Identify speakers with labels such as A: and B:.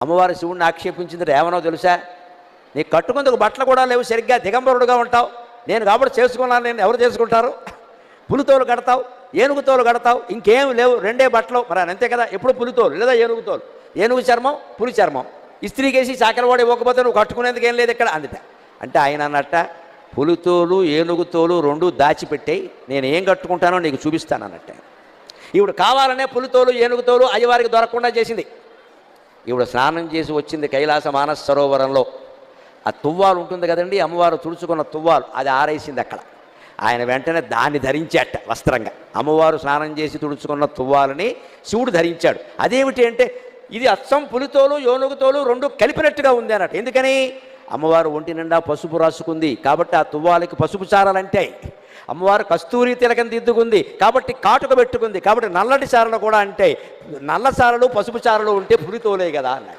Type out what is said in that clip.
A: అమ్మవారు శివుడిని ఆక్షేపించింది ఏమనో తెలుసా? నీకు కట్టుకుందుకు బట్టలు కూడా లేవు, సరిగ్గా దిగంబరుడుగా ఉంటావు, నేను కాబట్టి చేసుకున్నాను, నేను ఎవరు చేసుకుంటారు? పులితోలు కడతావు, ఏనుగుతోలు కడతావు, ఇంకేం లేవు, రెండే బట్టలు. మరి అంతే కదా, ఎప్పుడు పులితోలు లేదా ఏనుగుతోలు, ఏనుగు చర్మం పులి చర్మం, ఇస్త్రీకేసి చాకరవాడు ఇవ్వకపోతే నువ్వు కట్టుకునేందుకు ఏం లేదు ఇక్కడ అందుట. అంటే ఆయన అన్నట్ట, పులితోలు ఏనుగుతోలు రెండు దాచిపెట్టాయి, నేను ఏం కట్టుకుంటానో నీకు చూపిస్తాను అన్నట్ట. ఈవిడ కావాలనే పులితోలు ఏనుగుతోలు అయ్యవారికి దొరకకుండా చేసింది. ఈవిడ స్నానం చేసి వచ్చింది కైలాస మానస సరోవరంలో. ఆ తువ్వాలు ఉంటుంది కదండి, అమ్మవారు తుడుచుకున్న తువ్వాలు, అది ఆరేసింది అక్కడ. ఆయన వెంటనే దాన్ని ధరించాట వస్త్రంగా. అమ్మవారు స్నానం చేసి తుడుచుకున్న తువ్వాలని శివుడు ధరించాడు. అదేమిటి అంటే, ఇది అచ్చం పులితోలు ఏనుగుతోలు రెండు కలిపినట్టుగా ఉంది అన్నట్టు. ఎందుకని? అమ్మవారు ఒంటి నిండా పసుపు రాసుకుంది కాబట్టి ఆ తువ్వాలకి పసుపు చారలంటాయి. అమ్మవారు కస్తూరి తిలకం దిద్దుకుంది కాబట్టి కాటుక పెట్టుకుంది కాబట్టి నల్లటి చారలు కూడా అంటే, నల్ల చారలు పసుపు చారలు ఉంటే పులితోలే కదా అన్నాడు.